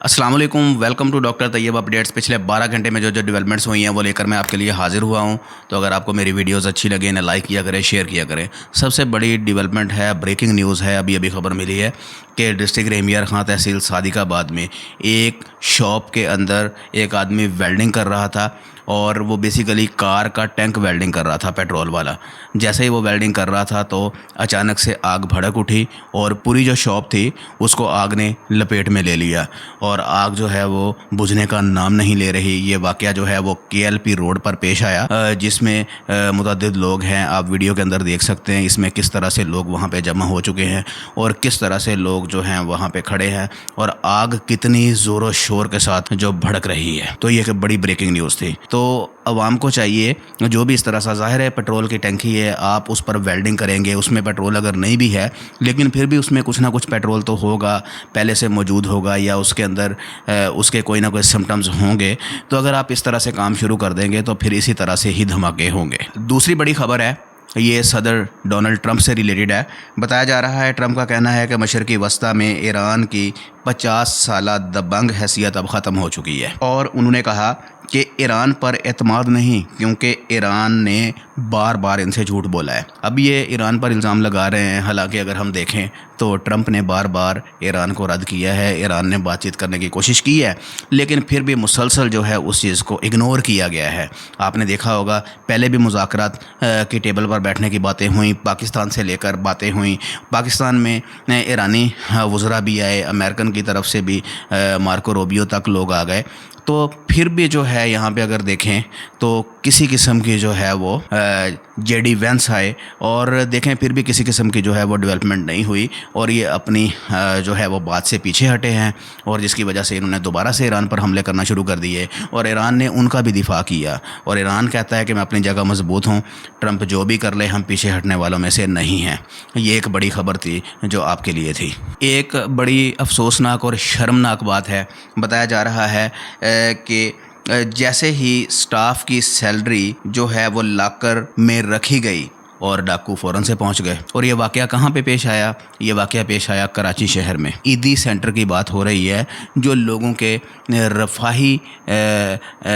अस्सलाम वालेकुम, welcome to doctor Tayyab updates. पिछले 12 घंटे में जो डेवलपमेंट्स हुई हैं वो लेकर मैं आपके लिए हाजिर हुआ हूं। तो अगर आपको मेरी वीडियोस अच्छी लगे इन्हें लाइक किया करें, शेयर किया करें। सबसे बड़ी डेवलपमेंट है, ब्रेकिंग न्यूज़ है, अभी अभी खबर मिली है कि डिस्ट्रिक्ट रेमियार खां तहसील सादिकाबाद में एक शॉप के अंदर एक आदमी वेल्डिंग कर रहा था और वो बेसिकली कार का टैंक वेल्डिंग कर रहा था, पेट्रोल वाला। जैसे ही वो वेल्डिंग कर रहा था तो अचानक से आग भड़क उठी और पूरी जो शॉप थी उसको आग ने लपेट में ले लिया और आग जो है वो बुझने का नाम नहीं ले रही। ये वाक़या जो है वो KLP रोड पर पेश आया, जिसमें मुतअद्दिद लोग हैं। आप वीडियो के अंदर देख सकते हैं इसमें किस तरह से लोग वहाँ पे जमा हो चुके हैं और किस तरह से लोग जो हैं वहाँ पे खड़े हैं और आग कितनी ज़ोर शोर के साथ जो भड़क रही है। तो ये एक बड़ी ब्रेकिंग न्यूज़ थी। तो आवाम को चाहिए, जो भी इस तरह से ज़ाहिर है पेट्रोल की टंकी है, आप उस पर वेल्डिंग करेंगे, उसमें पेट्रोल अगर नहीं भी है लेकिन फिर भी उसमें कुछ ना कुछ पेट्रोल तो होगा, पहले से मौजूद होगा या उसके अंदर उसके कोई ना कोई सिम्टम्स होंगे। तो अगर आप इस तरह से काम शुरू कर देंगे तो फिर इसी तरह से ही धमाके होंगे। दूसरी बड़ी खबर है, ये सदर डोनाल्ड ट्रंप से रिलेटेड है। बताया जा रहा है, ट्रंप का कहना है कि मशरक़ी वस्ता में ईरान की 50 साला दबंग हैसियत अब ख़त्म हो चुकी है और उन्होंने कहा कि ईरान पर एतमाद नहीं, क्योंकि ईरान ने बार बार इनसे झूठ बोला है। अब ये ईरान पर इल्ज़ाम लगा रहे हैं, हालांकि अगर हम देखें तो ट्रंप ने बार बार ईरान को रद्द किया है, ईरान ने बातचीत करने की कोशिश की है, लेकिन फिर भी मुसलसल जो है उस चीज़ को इग्नोर किया गया है। आपने देखा होगा पहले भी मुज़ाकरात की टेबल पर बैठने की बातें हुई, पाकिस्तान से लेकर बातें हुई, पाकिस्तान में ईरानी वज़रा भी आए, अमेरिकन की तरफ से भी मार्को रूबियो तक लोग आ गए। तो फिर भी जो है यहाँ पे अगर देखें तो किसी किस्म की जो है वो JD वेंस आए और देखें फिर भी किसी किस्म की जो है वो डेवलपमेंट नहीं हुई और ये अपनी जो है वो बात से पीछे हटे हैं और जिसकी वजह से इन्होंने दोबारा से ईरान पर हमले करना शुरू कर दिए और ईरान ने उनका भी दिफा किया और ईरान कहता है कि मैं अपनी जगह मजबूत हूँ, ट्रंप जो भी कर ले हम पीछे हटने वालों में से नहीं हैं। ये एक बड़ी खबर थी जो आपके लिए थी। एक बड़ी अफसोसनाक और शर्मनाक बात है। बताया जा रहा है कि जैसे ही स्टाफ की सैलरी जो है वो लॉकर में रखी गई और डाकू फ़ौरन से पहुंच गए। और ये वाक़या कहाँ पे पेश आया? ये वाक़या पेश आया कराची शहर में। ईदी सेंटर की बात हो रही है, जो लोगों के रफ़ाही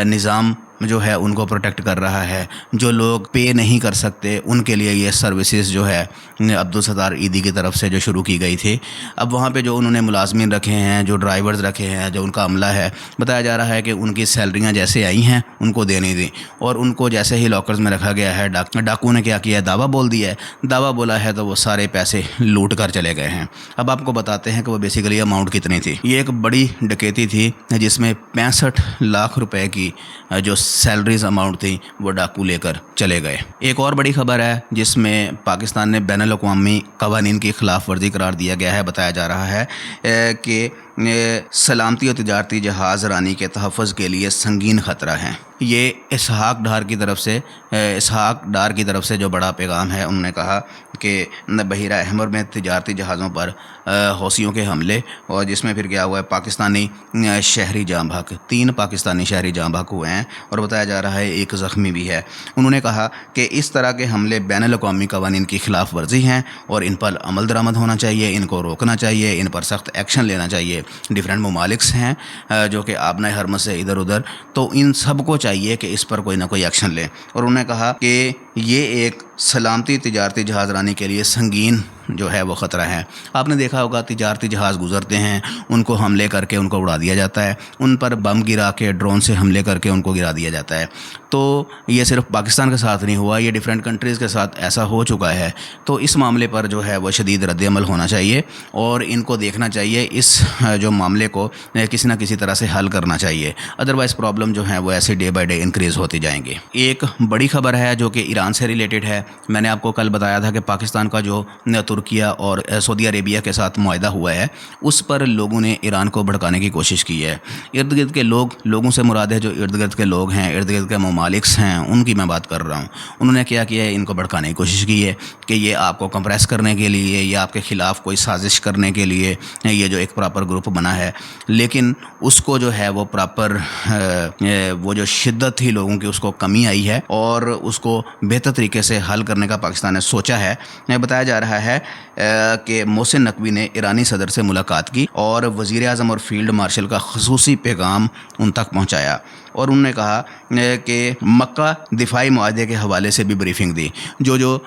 निज़ाम जो है उनको प्रोटेक्ट कर रहा है। जो लोग पे नहीं कर सकते उनके लिए ये सर्विसेज जो है अब्दुल सत्तार ईदी की तरफ से जो शुरू की गई थी। अब वहाँ पे जो उन्होंने मुलाजमीन रखे हैं, जो ड्राइवर्स रखे हैं, जो उनका अमला है, बताया जा रहा है कि उनकी सैलरियाँ जैसे आई हैं उनको देनी थी और उनको जैसे ही लॉकर्स में रखा गया है, डाकू ने क्या किया है, दावा बोल दिया है। दावा बोला है तो वो सारे पैसे लूट कर चले गए हैं। अब आपको बताते हैं कि वो बेसिकली अमाउंट कितनी थी। ये एक बड़ी डकैती थी जिसमें 65 लाख रुपए की जो सैलरीज अमाउंट थी वो डाकू लेकर चले गए। एक और बड़ी खबर है जिसमें पाकिस्तान ने बैनुल-अक़वामी क़वानीन की खिलाफ वर्जी करार दिया गया है। बताया जा रहा है कि सलामती और तिजारती जहाज़ रानी के तहफ़्फ़ुज़ के लिए संगीन ख़तरा है। ये इसहाक डार की तरफ से जो बड़ा पैगाम है, उन्होंने कहा कि बहीरा अहमर में तिजारती जहाज़ों पर हौसियों के हमले और जिसमें फिर क्या हुआ है, पाकिस्तानी शहरी जाँ बहक, 3 पाकिस्तानी शहरी जाँ बहक हुए हैं और बताया जा रहा है एक ज़ख्मी भी है। उन्होंने कहा कि इस तरह के हमले बैनुल-अक़वामी क़वानीन की खिलाफ वर्जी हैं और इन पर अमल दरामद होना चाहिए, इनको रोकना चाहिए, इन पर सख्त एक्शन लेना चाहिए। डिफरेंट ममालिक्स हैं जो कि आबना हरमत से इधर उधर, तो इन सब को चाहिए कि इस पर कोई ना कोई एक्शन लें। और उन्होंने कहा कि ये एक सलामती तिजारती जहाज़ रानी के लिए संगीन जो है वो ख़तरा है। आपने देखा होगा तिजारती जहाज़ गुज़रते हैं, उनको हमले करके उनको उड़ा दिया जाता है, उन पर बम गिरा के, ड्रोन से हमले करके उनको गिरा दिया जाता है। तो ये सिर्फ पाकिस्तान के साथ नहीं हुआ, ये डिफरेंट कंट्रीज़ के साथ ऐसा हो चुका है। तो इस मामले पर जो है वो शदीद रद्द-ए-अमल होना चाहिए और इनको देखना चाहिए, इस जो मामले को किसी न किसी तरह से हल करना चाहिए। अदरवाइज़ प्रॉब्लम जो है वो ऐसे डे बाई डे इंक्रीज़ होती जाएंगे। एक बड़ी खबर है जो कि ईरान से रिलेटेड है। मैंने आपको कल बताया था कि पाकिस्तान का जो तुर्किया और सऊदी अरेबिया के साथ मुआहदा हुआ है, उस पर लोगों ने ईरान को भड़काने की कोशिश की है। इर्द गिर्द के लोगों से मुराद है जो इर्द गिर्द के लोग हैं, इर्द गिर्द के ममालिक्स हैं, उनकी मैं बात कर रहा हूँ। उन्होंने क्या किया है, इनको भड़काने की कोशिश की है कि ये आपको कंप्रेस करने के लिए या आपके ख़िलाफ़ कोई साजिश करने के लिए ये जो एक प्रॉपर ग्रुप बना है, लेकिन उसको जो है वो प्रॉपर वो जो शिद्दत थी लोगों की उसको कमी आई है और उसको بہتر طریقے سے حل کرنے کا پاکستان نے سوچا ہے۔ بتایا جا رہا ہے کہ محسن نقوی نے ایرانی صدر سے ملاقات کی اور وزیر اعظم اور فیلڈ مارشل کا خصوصی پیغام ان تک پہنچایا، اور انہوں نے کہا کہ مکہ دفاعی معاہدے کے حوالے سے بھی بریفنگ دی، جو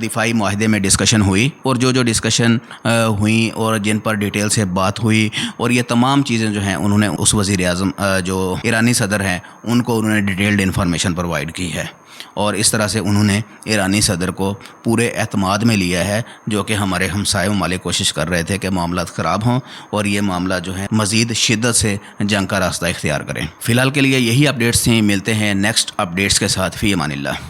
دفاعی معاہدے میں ڈسکشن ہوئی اور جو ڈسکشن ہوئیں اور جن پر ڈیٹیل سے بات ہوئی، اور یہ تمام چیزیں جو ہیں انہوں نے اس وزیر اعظم جو ایرانی صدر ہیں ان کو انہوں نے ڈیٹیلڈ انفارمیشن پرووائڈ کی ہے، اور اس طرح سے انہوں نے ایرانی صدر کو پورے اعتماد میں لیا ہے، جو کہ ہمارے ہمسائے ممالک کوشش کر رہے تھے کہ معاملات خراب ہوں اور یہ معاملہ جو ہے مزید شدت سے جنگ کا راستہ اختیار کریں۔ فی الحال کے لیے یہی اپڈیٹس تھیں، ملتے ہیں نیکسٹ اپڈیٹس کے ساتھ، فی امان اللہ۔